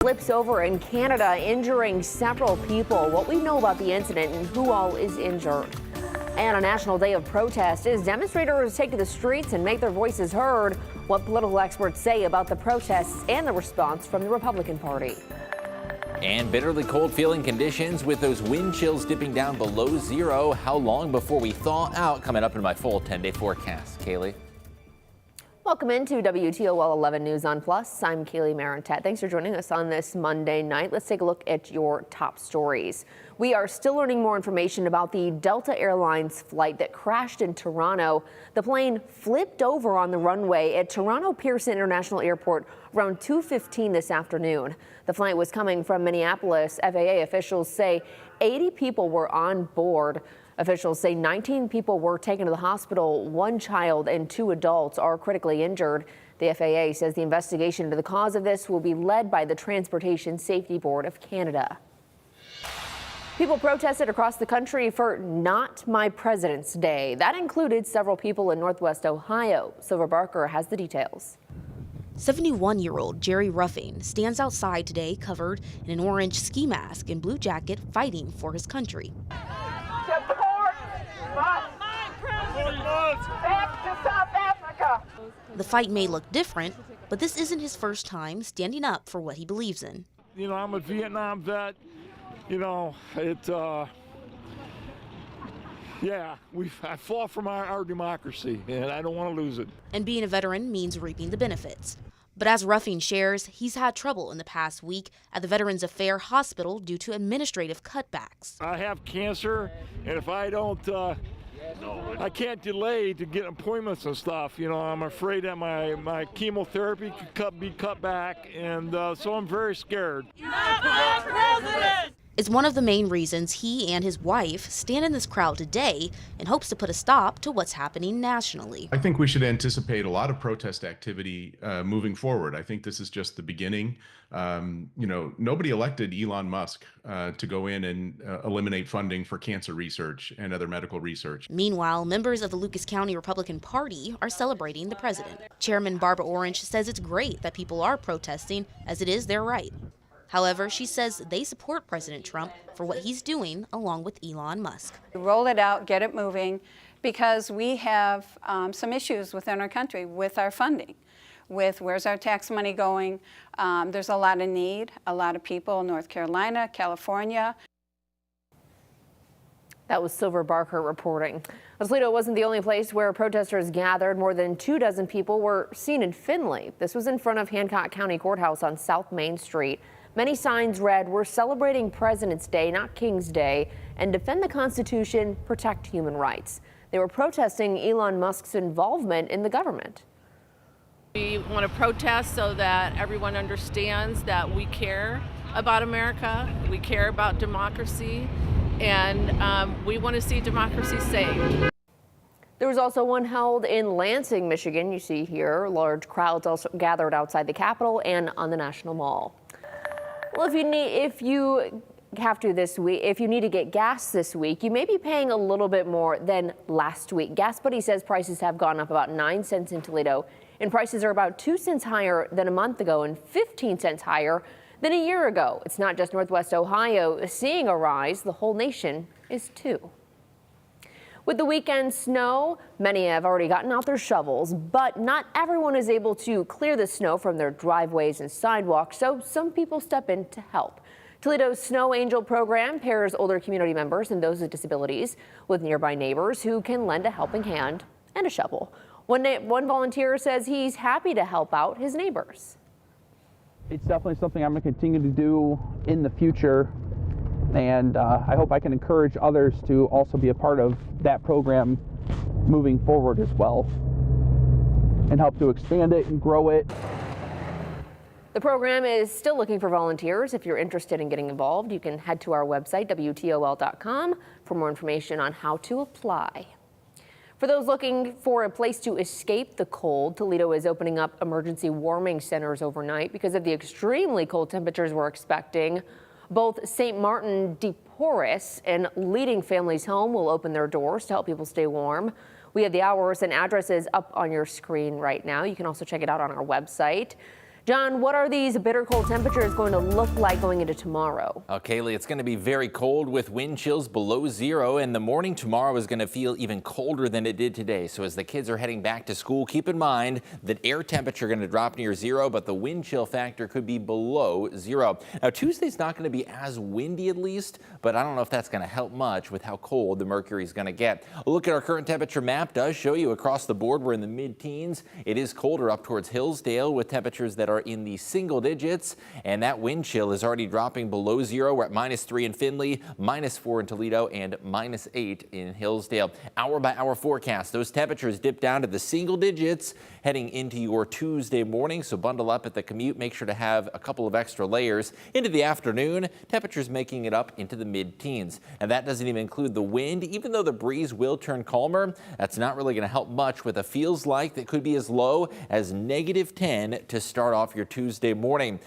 Flips over in Canada, injuring several people. What we know about the incident and who all is injured. And a national day of protest as demonstrators take to the streets and make their voices heard. What political experts say about the protests and the response from the Republican Party. And bitterly cold feeling conditions with those wind chills dipping down below zero. How long before we thaw out? Coming up in my full 10-day forecast. Kaylee. Welcome into WTOL 11 News on Plus. I'm Kaylee Marantet. Thanks for joining us on this Monday night. Let's take a look at your top stories. We are still learning more information about the Delta Airlines flight that crashed in Toronto. The plane flipped over on the runway at Toronto Pearson International Airport around 2:15 this afternoon. The flight was coming from Minneapolis. FAA officials say 80 people were on board. Officials say 19 people were taken to the hospital. One child and 2 adults are critically injured. The FAA says the investigation into the cause of this will be led by the Transportation Safety Board of Canada. People protested across the country for Not My President's Day. That included several people in Northwest Ohio. Silver Barker has the details. 71-year-old Jerry Ruffing stands outside today covered in an orange ski mask and blue jacket fighting for his country. Back to South Africa. The fight may look different, but this isn't his first time standing up for what he believes in. You know, I'm a Vietnam vet. You know, I fought for our democracy, and I don't want to lose it. And being a veteran means reaping the benefits. But as Ruffing shares, he's had trouble in the past week at the Veterans Affairs Hospital due to administrative cutbacks. I have cancer, and if I don't, I can't delay to get appointments and stuff. You know, I'm afraid that my chemotherapy could be cut back, and so I'm very scared. Not my president! It's one of the main reasons he and his wife stand in this crowd today in hopes to put a stop to what's happening nationally. I think we should anticipate a lot of protest activity moving forward. I think this is just the beginning. Nobody elected Elon Musk to go in and eliminate funding for cancer research and other medical research. Meanwhile, members of the Lucas County Republican Party are celebrating the president. Chairman Barbara Orange says it's great that people are protesting, as it is their right. However, she says they support President Trump for what he's doing along with Elon Musk. Roll it out, get it moving, because we have some issues within our country with our funding, with where's our tax money going. There's a lot of need, a lot of people in North Carolina, California. That was Silver Barker reporting. Toledo wasn't the only place where protesters gathered. More than 24 people were seen in Findlay. This was in front of Hancock County Courthouse on South Main Street. Many signs read, "We're celebrating President's Day, not King's Day, and defend the Constitution, protect human rights." They were protesting Elon Musk's involvement in the government. We want to protest so that everyone understands that we care about America, we care about democracy, and we want to see democracy saved. There was also one held in Lansing, Michigan. You see here, large crowds also gathered outside the Capitol and on the National Mall. Well, if you need to get gas this week, you may be paying a little bit more than last week. Gas Buddy says prices have gone up about 9 cents in Toledo, and prices are about 2 cents higher than a month ago and 15 cents higher than a year ago. It's not just Northwest Ohio seeing a rise, the whole nation is too. With the weekend snow, many have already gotten out their shovels, but not everyone is able to clear the snow from their driveways and sidewalks, so some people step in to help. Toledo's Snow Angel program pairs older community members and those with disabilities with nearby neighbors who can lend a helping hand and a shovel. One volunteer says he's happy to help out his neighbors. It's definitely something I'm going to continue to do in the future. And I hope I can encourage others to also be a part of that program moving forward as well and help to expand it and grow it. The program is still looking for volunteers. If you're interested in getting involved, you can head to our website, WTOL.com, for more information on how to apply. For those looking for a place to escape the cold, Toledo is opening up emergency warming centers overnight because of the extremely cold temperatures we're expecting. Both St. Martin de Porres and Leading Families Home will open their doors to help people stay warm. We have the hours and addresses up on your screen right now. You can also check it out on our website. John, what are these bitter cold temperatures going to look like going into tomorrow? Kaylee, it's going to be very cold with wind chills below zero, and the morning tomorrow is going to feel even colder than it did today. So as the kids are heading back to school, keep in mind that air temperature going to drop near zero, but the wind chill factor could be below zero. Now, Tuesday's not going to be as windy at least, but I don't know if that's going to help much with how cold the mercury is going to get. A look at our current temperature map does show you across the board we're in the mid-teens. It is colder up towards Hillsdale with temperatures that are in the single digits, and that wind chill is already dropping below zero. We're at -3 in Findlay, -4 in Toledo, and -8 in Hillsdale. Hour by hour forecast, those temperatures dip down to the single digits heading into your Tuesday morning, so bundle up at the commute. Make sure to have a couple of extra layers. Into the afternoon, temperatures making it up into the mid-teens, and that doesn't even include the wind. Even though the breeze will turn calmer, that's not really going to help much with a feels like that could be as low as -10 to start off your Tuesday morning.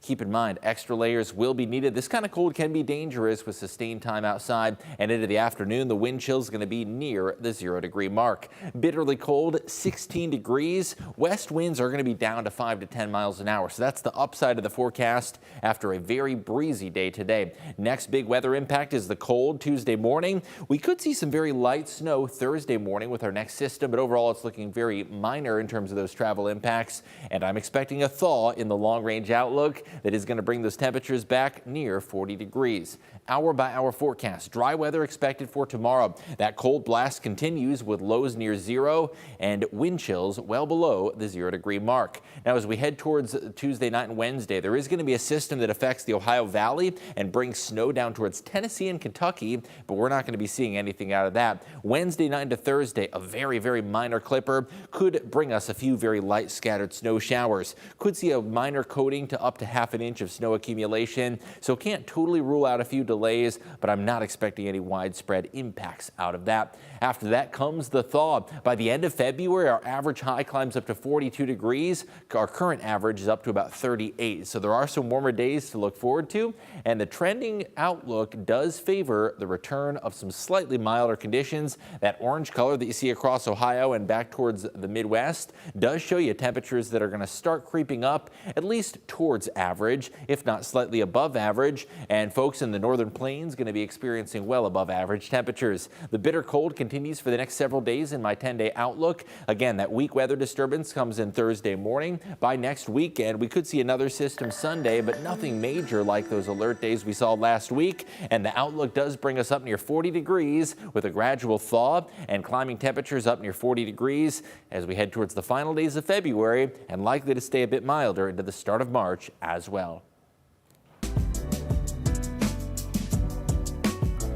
Keep in mind, extra layers will be needed. This kind of cold can be dangerous with sustained time outside, and into the afternoon, the wind chill is going to be near the 0-degree mark. Bitterly cold, 16 degrees. West winds are going to be down to 5 to 10 miles an hour. So that's the upside of the forecast after a very breezy day today. Next big weather impact is the cold Tuesday morning. We could see some very light snow Thursday morning with our next system, but overall it's looking very minor in terms of those travel impacts. And I'm expecting a thaw in the long-range outlook that is going to bring those temperatures back near 40 degrees. Hour by hour forecast. Dry weather expected for tomorrow. That cold blast continues with lows near zero and wind chills well below the 0-degree mark. Now, as we head towards Tuesday night and Wednesday, there is going to be a system that affects the Ohio Valley and brings snow down towards Tennessee and Kentucky, but we're not going to be seeing anything out of that. Wednesday night into Thursday, a very, very minor clipper could bring us a few very light scattered snow showers. Could see a minor coating to up to half an inch of snow accumulation, so can't totally rule out a few delays, but I'm not expecting any widespread impacts out of that. After that comes the thaw. By the end of February, our average high climbs up to 42 degrees. Our current average is up to about 38, so there are some warmer days to look forward to, and the trending outlook does favor the return of some slightly milder conditions. That orange color that you see across Ohio and back towards the Midwest does show you temperatures that are going to start creeping up at least towards average, if not slightly above average, and folks in the northern plains going to be experiencing well above average temperatures. The bitter cold continues for the next several days in my 10-day outlook. Again, that weak weather disturbance comes in Thursday morning. By next weekend, we could see another system Sunday, but nothing major like those alert days we saw last week, and the outlook does bring us up near 40 degrees with a gradual thaw and climbing temperatures up near 40 degrees as we head towards the final days of February and likely to stay a bit milder into the start of March as well.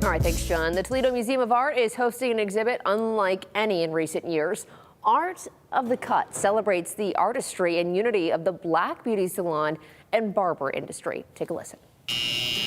All right, thanks, John. The Toledo Museum of Art is hosting an exhibit unlike any in recent years. Art of the Cut celebrates the artistry and unity of the Black beauty salon and barber industry. Take a listen.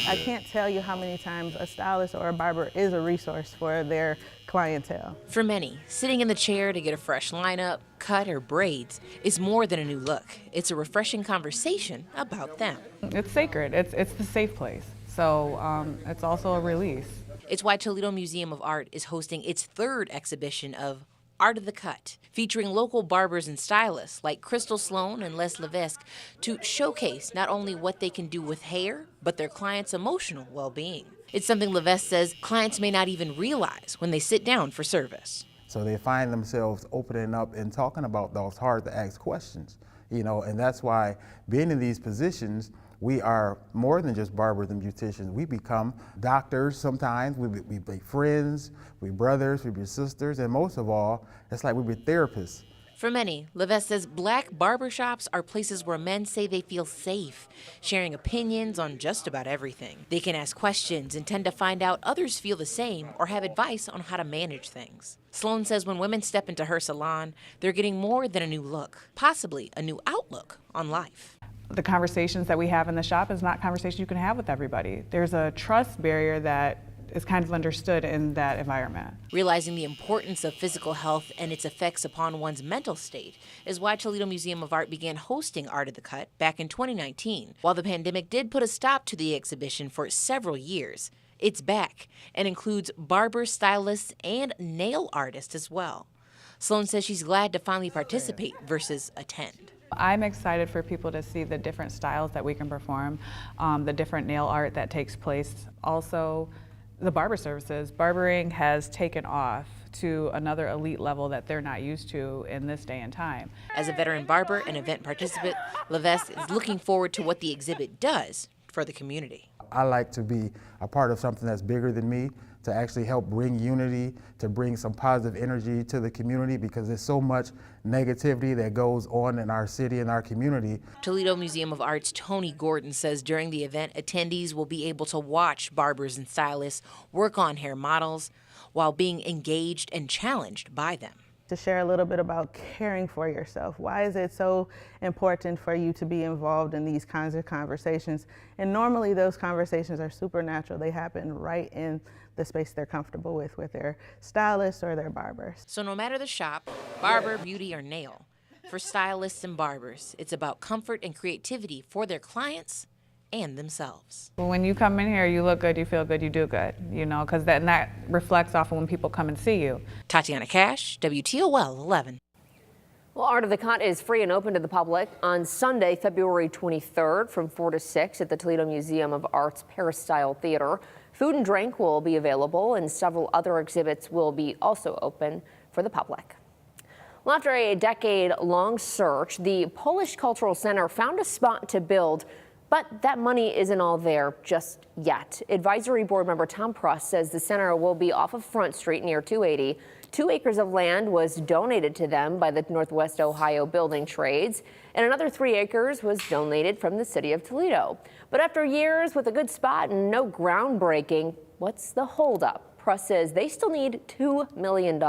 I can't tell you how many times a stylist or a barber is a resource for their clientele. For many, sitting in the chair to get a fresh lineup, cut, or braids is more than a new look. It's a refreshing conversation about them. It's sacred. It's the safe place. So it's also a release. It's why Toledo Museum of Art is hosting its third exhibition of Art of the Cut, featuring local barbers and stylists like Crystal Sloan and Les Levesque to showcase not only what they can do with hair, but their clients' emotional well-being. It's something Levesque says clients may not even realize when they sit down for service. So they find themselves opening up and talking about those hard-to-ask questions, and that's why being in these positions, we are more than just barbers and beauticians. We become doctors sometimes, we be friends, we brothers, we be sisters, and most of all, it's like we be therapists. For many, Levesque says Black barbershops are places where men say they feel safe, sharing opinions on just about everything. They can ask questions and tend to find out others feel the same or have advice on how to manage things. Sloan says when women step into her salon, they're getting more than a new look, possibly a new outlook on life. The conversations that we have in the shop is not conversations you can have with everybody. There's a trust barrier that is kind of understood in that environment. Realizing the importance of physical health and its effects upon one's mental state is why Toledo Museum of Art began hosting Art of the Cut back in 2019. While the pandemic did put a stop to the exhibition for several years, it's back and includes barbers, stylists, and nail artists as well. Sloan says she's glad to finally participate versus attend. I'm excited for people to see the different styles that we can perform, the different nail art that takes place. Also, the barber services. Barbering has taken off to another elite level that they're not used to in this day and time. As a veteran barber and event participant, Levesque is looking forward to what the exhibit does for the community. I like to be a part of something that's bigger than me, to actually help bring unity, to bring some positive energy to the community, because there's so much negativity that goes on in our city and our community. Toledo Museum of Art's Tony Gordon says during the event, attendees will be able to watch barbers and stylists work on hair models while being engaged and challenged by them. To share a little bit about caring for yourself. Why is it so important for you to be involved in these kinds of conversations? And normally those conversations are supernatural. They happen right in the space they're comfortable with their stylists or their barbers. So no matter the shop, barber, beauty, or nail, for stylists and barbers, it's about comfort and creativity for their clients and themselves. Well, when you come in here, you look good, you feel good, you do good, you know, because that reflects off of when people come and see you. Tatiana Cash, WTOL 11. Well, Art of the Cut is free and open to the public on Sunday, February 23rd from 4 to 6 at the Toledo Museum of Art's Peristyle Theater. Food and drink will be available, and several other exhibits will be also open for the public. Well, after a decade-long search, the Polish Cultural Center found a spot to build, but that money isn't all there just yet. Advisory board member Tom Pruss says the center will be off of Front Street near 280. 2 acres of land was donated to them by the Northwest Ohio Building Trades, and another 3 acres was donated from the city of Toledo. But after years with a good spot and no groundbreaking, what's the holdup? Pruss says they still need $2 million.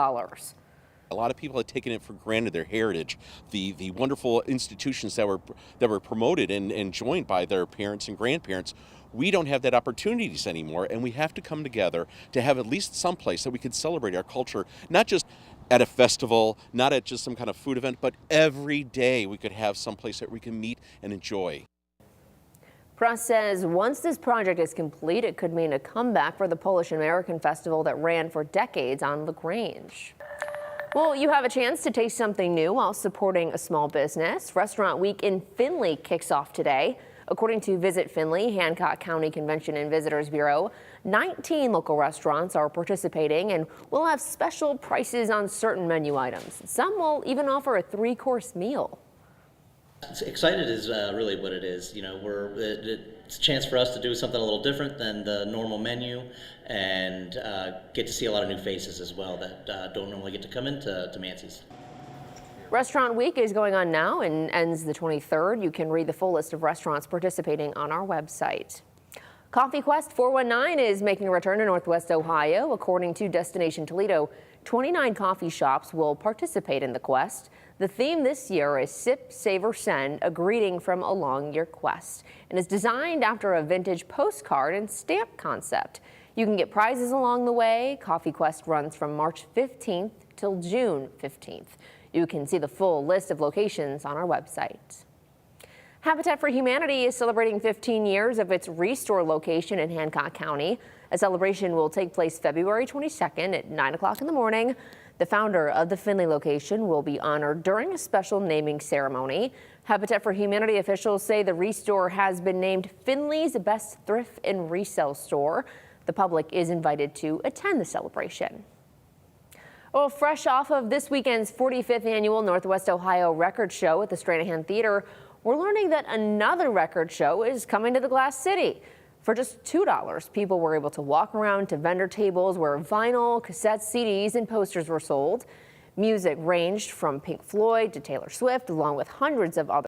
A lot of people had taken it for granted, their heritage, the wonderful institutions that were promoted and joined by their parents and grandparents. We don't have that opportunities anymore, and we have to come together to have at least some place that we can celebrate our culture, not just at a festival, not at just some kind of food event, but every day we could have some place that we can meet and enjoy. Pruss says once this project is complete, it could mean a comeback for the Polish American Festival that ran for decades on LaGrange. Well, you have a chance to taste something new while supporting a small business. Restaurant Week in Findlay kicks off today. According to Visit Findlay, Hancock County Convention and Visitors Bureau, 19 local restaurants are participating and will have special prices on certain menu items. Some will even offer a 3-course meal. Excited is really what it is. You know, it's a chance for us to do something a little different than the normal menu, and get to see a lot of new faces as well that don't normally get to come into Mancy's. Restaurant Week is going on now and ends the 23rd. You can read the full list of restaurants participating on our website. Coffee Quest 419 is making a return to Northwest Ohio. According to Destination Toledo, 29 coffee shops will participate in the quest. The theme this year is Sip, Savor, Send, a greeting from along your quest, and is designed after a vintage postcard and stamp concept. You can get prizes along the way. Coffee Quest runs from March 15th till June 15th. You can see the full list of locations on our website. Habitat for Humanity is celebrating 15 years of its Restore location in Hancock County. A celebration will take place February 22nd at 9 o'clock in the morning. The founder of the Findlay location will be honored during a special naming ceremony. Habitat for Humanity officials say the Restore has been named Findlay's best thrift and resale store. The public is invited to attend the celebration. Well, fresh off of this weekend's 45th annual Northwest Ohio Record Show at the Stranahan Theater, we're learning that another record show is coming to the Glass City. For just $2, people were able to walk around to vendor tables where vinyl, cassettes, CDs, and posters were sold. Music ranged from Pink Floyd to Taylor Swift, along with hundreds of other